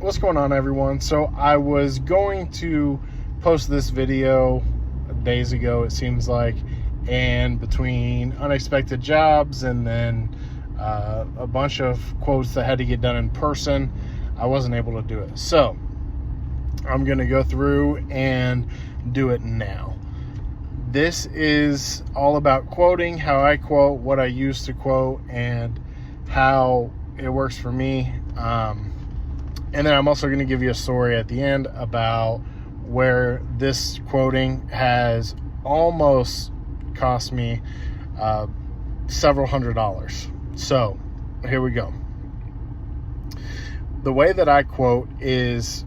What's going on, everyone? So I was going to post this video days ago, it seems like, and between unexpected jobs and then a bunch of quotes that had to get done in person, I wasn't able to do it. So I'm going to go through and do it now. This is all about quoting, how I quote, what I use to quote, and how it works for me. And then I'm also going to give you a story at the end about where this quoting has almost cost me several $100s. So here we go. The way that I quote is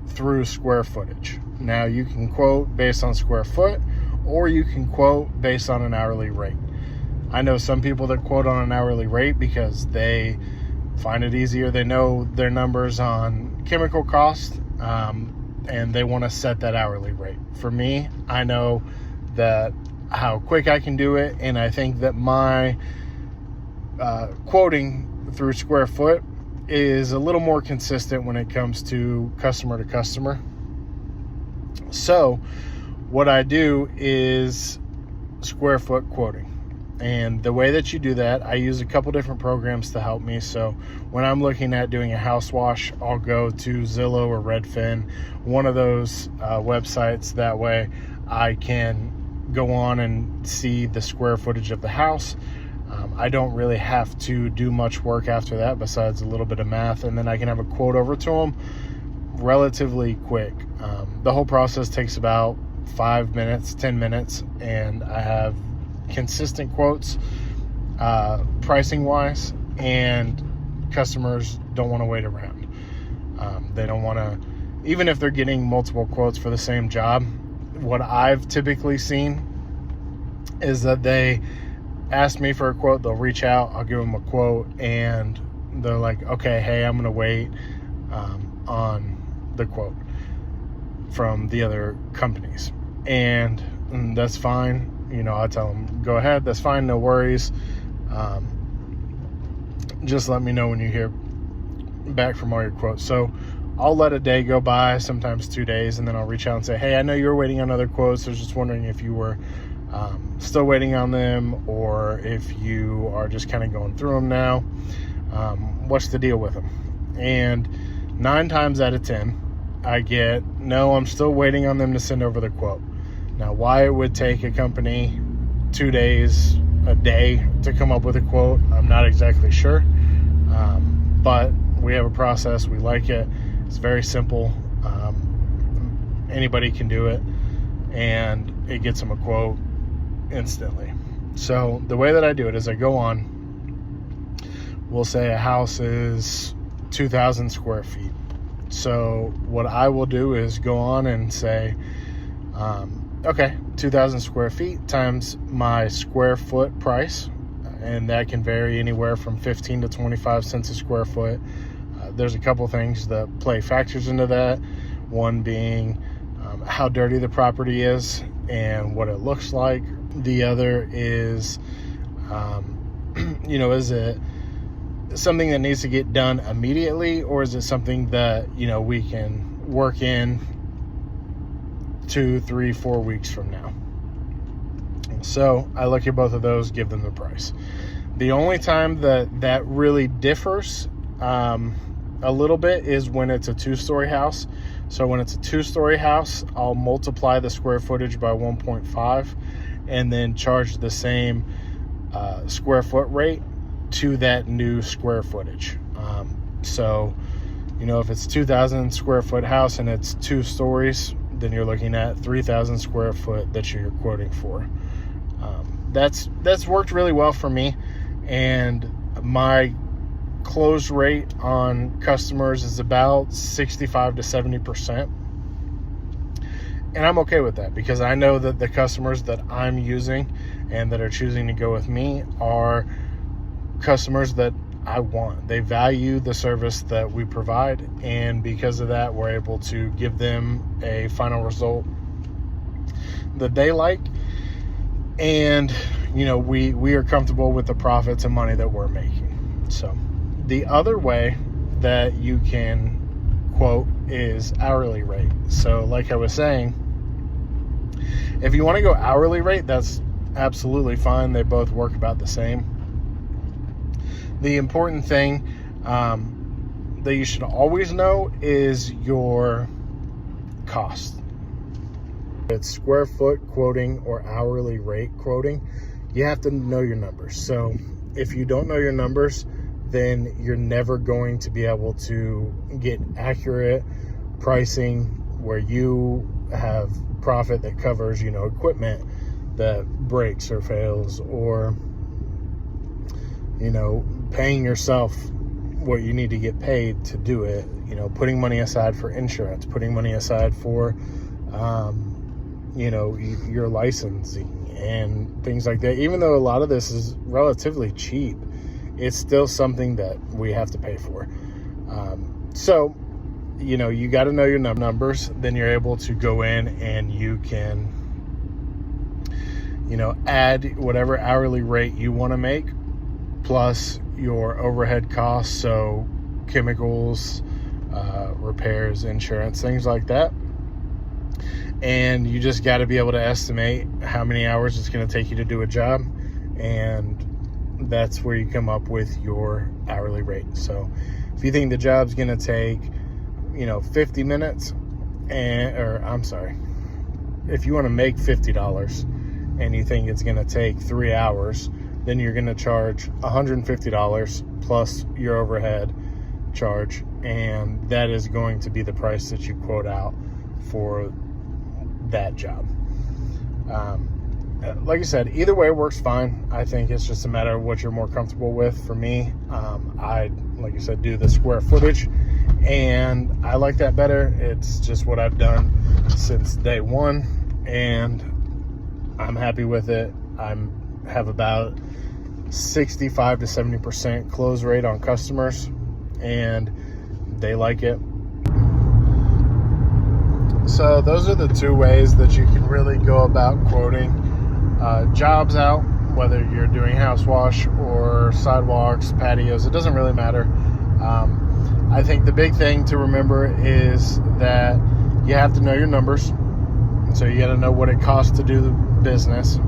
through square footage. Now, you can quote based on square foot, or you can quote based on an hourly rate. I know some people that quote on an hourly rate because they find it easier. They know their numbers on chemical cost, and they want to set that hourly rate. For me, I know that how quick I can do it, and I think that my quoting through square foot is a little more consistent when it comes to customer. So what I do is square foot quoting. And the way that you do that, I use a couple different programs to help me. So when I'm looking at doing a house wash, I'll go to Zillow or Redfin, one of those websites. That way I can go on and see the square footage of the house. I don't really have to do much work after that besides a little bit of math, and then I can have a quote over to them relatively quick. The whole process takes about 5 minutes, 10 minutes, and I have consistent quotes pricing wise, and customers don't want to wait around. They don't want to, even if they're getting multiple quotes for the same job. What I've typically seen is that they ask me for a quote, they'll reach out, I'll give them a quote, and they're like, okay, hey, I'm gonna wait on the quote from the other companies, and that's fine. I tell them, go ahead, that's fine, no worries. Just let me know when you hear back from all your quotes. So I'll let a day go by, sometimes 2 days, and then I'll reach out and say, hey, I know you were waiting on other quotes. I was just wondering if you were still waiting on them, or if you are just kind of going through them now. What's the deal with them? And 9 times out of 10, I get, no, I'm still waiting on them to send over the quote. Now, why it would take a company 2 days, a day to come up with a quote, I'm not exactly sure. But we have a process. We like it. It's very simple. Anybody can do it, and it gets them a quote instantly. So the way that I do it is I go on, we'll say a house is 2,000 square feet. So what I will do is go on and say, okay, 2,000 square feet times my square foot price, and that can vary anywhere from 15 to 25 cents a square foot. There's a couple things that play factors into that. One being how dirty the property is and what it looks like. The other is, is it something that needs to get done immediately, or is it something that, we can work in 2, 3, 4 weeks from now? So I look at both of those, give them the price. The only time that really differs a little bit is when it's a 2-story house. So when it's a 2-story house, I'll multiply the square footage by 1.5 and then charge the same square foot rate to that new square footage. So if it's 2,000 square foot house and it's 2 stories, then you're looking at 3,000 square foot that you're quoting for. That's worked really well for me, and my close rate on customers is about 65 to 70%. And I'm okay with that, because I know that the customers that I'm using and that are choosing to go with me are customers that I want. They value the service that we provide, and because of that, we're able to give them a final result that they like, and we are comfortable with the profits and money that we're making. So the other way that you can quote is hourly rate. So like I was saying, if you want to go hourly rate, that's absolutely fine. They both work about the same. The important thing that you should always know is your cost. It's square foot quoting or hourly rate quoting. You have to know your numbers. So if you don't know your numbers, then you're never going to be able to get accurate pricing where you have profit that covers, equipment that breaks or fails, or, paying yourself what you need to get paid to do it, putting money aside for insurance, putting money aside for, your licensing and things like that. Even though a lot of this is relatively cheap, it's still something that we have to pay for. So, you got to know your numbers. Then you're able to go in and you can, add whatever hourly rate you want to make, plus your overhead costs, so chemicals, repairs, insurance, things like that. And you just got to be able to estimate how many hours it's going to take you to do a job, and that's where you come up with your hourly rate. So if you think the job's going to take 50 minutes, if you want to make $50 and you think it's going to take 3 hours, then you're going to charge $150 plus your overhead charge, and that is going to be the price that you quote out for that job. Like I said, either way works fine. I think it's just a matter of what you're more comfortable with. For me, I, like I said, do the square footage, and I like that better. It's just what I've done since day one, and I'm happy with it. I have about 65 to 70% close rate on customers, and they like it. So those are the two ways that you can really go about quoting jobs out, whether you're doing house wash or sidewalks, patios. It doesn't really matter. I think the big thing to remember is that you have to know your numbers. So you got to know what it costs to do the business.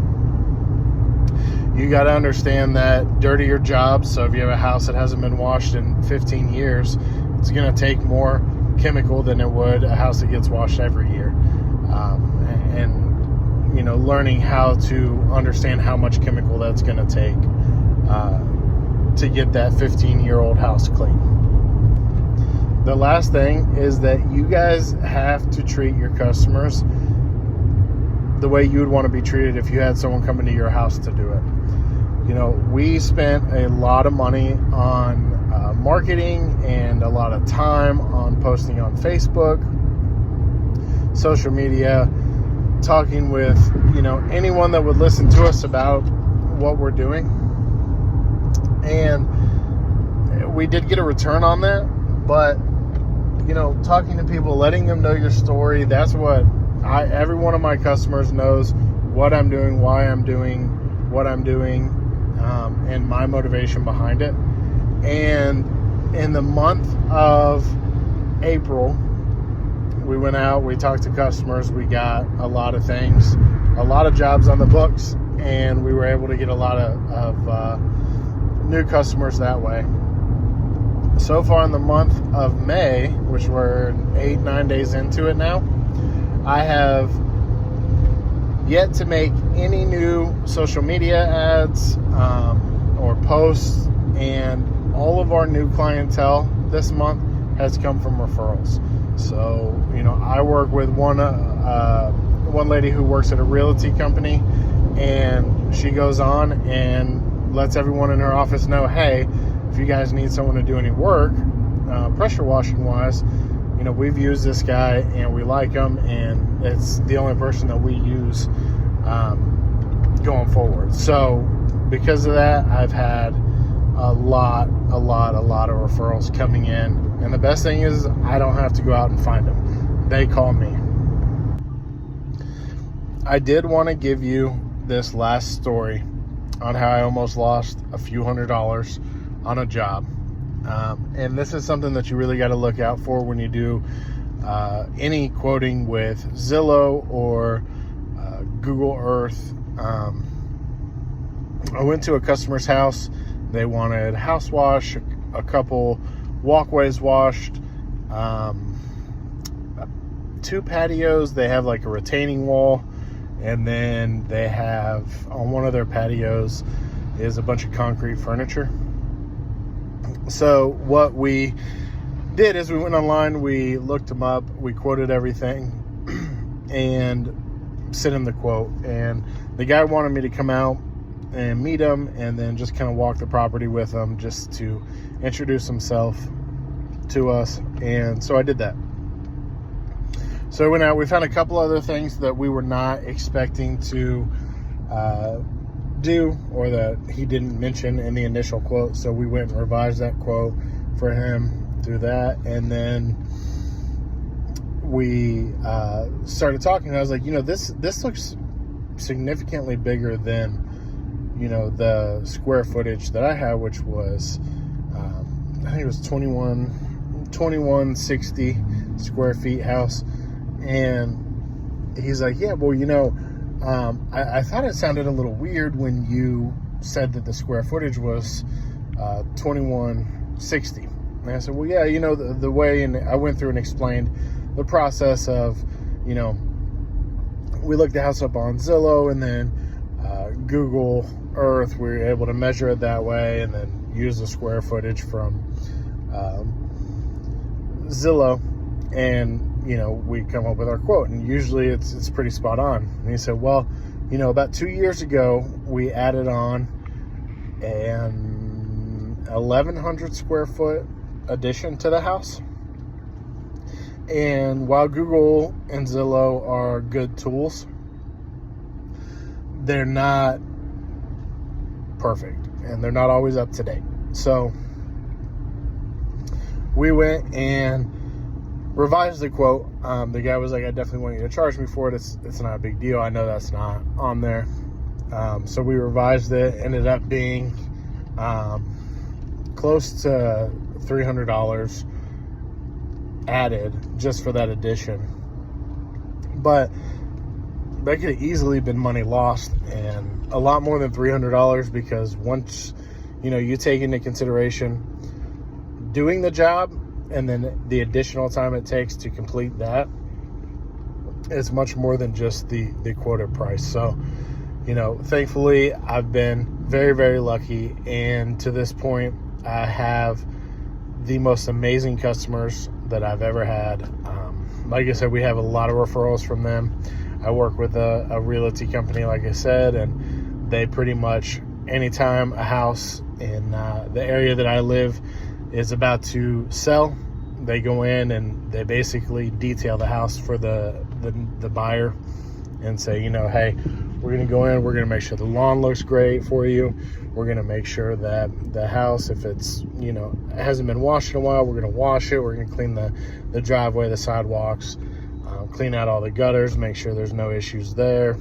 You got to understand that dirtier jobs, so if you have a house that hasn't been washed in 15 years, it's going to take more chemical than it would a house that gets washed every year. Learning how to understand how much chemical that's going to take to get that 15-year-old house clean. The last thing is that you guys have to treat your customers the way you would want to be treated if you had someone come into your house to do it. We spent a lot of money on marketing and a lot of time on posting on Facebook, social media, talking with, anyone that would listen to us about what we're doing. And we did get a return on that, but, talking to people, letting them know your story, that's what every one of my customers knows what I'm doing, why I'm doing what I'm doing, and my motivation behind it. And in the month of April, we went out, we talked to customers, we got a lot of things, a lot of jobs on the books, and we were able to get a lot of new customers that way. So far in the month of May, which we're 8-9 days into it now, I have yet to make any new social media ads or posts, and all of our new clientele this month has come from referrals. So, I work with one lady who works at a realty company, and she goes on and lets everyone in her office know, hey, if you guys need someone to do any work, pressure washing wise, we've used this guy and we like him, and it's the only person that we use going forward. So because of that, I've had a lot of referrals coming in, and the best thing is I don't have to go out and find them. They call me. I did want to give you this last story on how I almost lost a few $100s on a job. And this is something that you really got to look out for when you do any quoting with Zillow or Google Earth. I went to a customer's house. They wanted house wash, a couple walkways washed, 2 patios. They have like a retaining wall, and then they have on one of their patios is a bunch of concrete furniture. So what we did is we went online, we looked them up, we quoted everything and sent him the quote. And the guy wanted me to come out and meet him and then just kind of walk the property with him just to introduce himself to us. And so I did that. So I went out, we found a couple other things that we were not expecting to do, or that he didn't mention in the initial quote. So we went and revised that quote for him through that. And then we started talking, and I was like, this looks significantly bigger than, the square footage that I have, which was, I think it was 2160 square feet house. And he's like, yeah, well, I thought it sounded a little weird when you said that the square footage was 2160. And I said, well, yeah, the way, and I went through and explained the process of, we looked the house up on Zillow, and then Google Earth, we were able to measure it that way, and then use the square footage from Zillow, and we come up with our quote, and usually it's pretty spot on. And he said, well, about 2 years ago, we added on an 1,100 square foot addition to the house. And while Google and Zillow are good tools, they're not perfect, and they're not always up to date. So we went and revised the quote. The guy was like, I definitely want you to charge me for it. It's not a big deal. I know that's not on there. So we revised it. Ended up being close to $300 added just for that addition. But that could have easily been money lost, and a lot more than $300, because once you take into consideration doing the job and then the additional time it takes to complete that, it's much more than just the quoted price. So thankfully I've been very, very lucky, and to this point I have the most amazing customers that I've ever had. Like I said, we have a lot of referrals from them. I work with a realty company, like I said, and they pretty much, anytime a house in the area that I live is about to sell, they go in and they basically detail the house for the buyer and say, hey, we're going to go in, we're going to make sure the lawn looks great for you. We're going to make sure that the house, if it's, it hasn't been washed in a while, we're going to wash it. We're going to clean the driveway, the sidewalks, clean out all the gutters, make sure there's no issues there.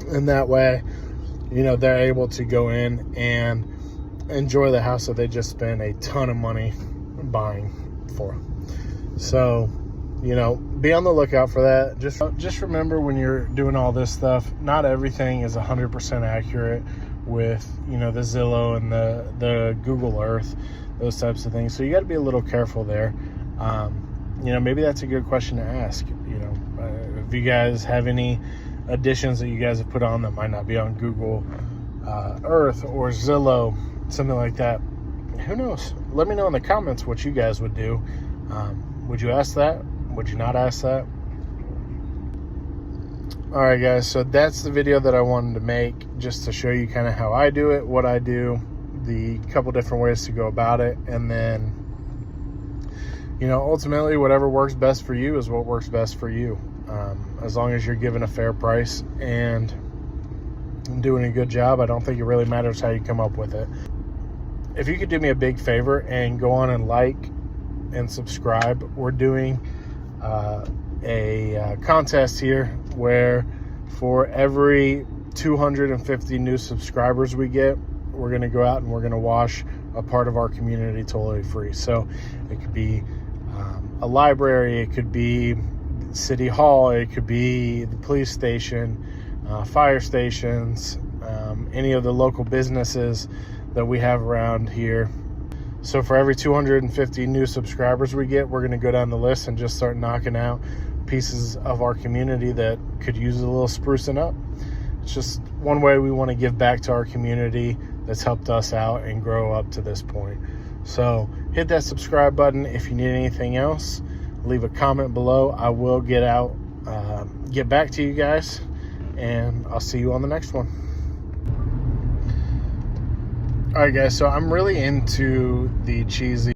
And that way, they're able to go in and enjoy the house that they just spent a ton of money buying for. So, be on the lookout for that. Just remember, when you're doing all this stuff, not everything is 100% accurate with, the Zillow and the Google Earth, those types of things. So you got to be a little careful there. Maybe that's a good question to ask. If you guys have any additions that you guys have put on that might not be on Google Earth or Zillow, something like that, who knows? Let me know in the comments what you guys would do. Would you ask that? Would you not ask that? All right, guys, so that's the video that I wanted to make, just to show you kind of how I do it, what I do, the couple different ways to go about it, and then ultimately whatever works best for you is what works best for you. As long as you're given a fair price and doing a good job, I don't think it really matters how you come up with it. If you could do me a big favor and go on and like and subscribe, we're doing a contest here where for every 250 new subscribers we get, we're going to go out and we're going to wash a part of our community totally free. So it could be a library, it could be City Hall, it could be the police station, fire stations, any of the local businesses that we have around here. So for every 250 new subscribers we get, we're going to go down the list and just start knocking out pieces of our community that could use a little sprucing up. It's just one way we want to give back to our community that's helped us out and grow up to this point. So hit that subscribe button. If you need anything else, leave a comment below. I will get back to you guys, and I'll see you on the next one. All right, guys, so I'm really into the cheesy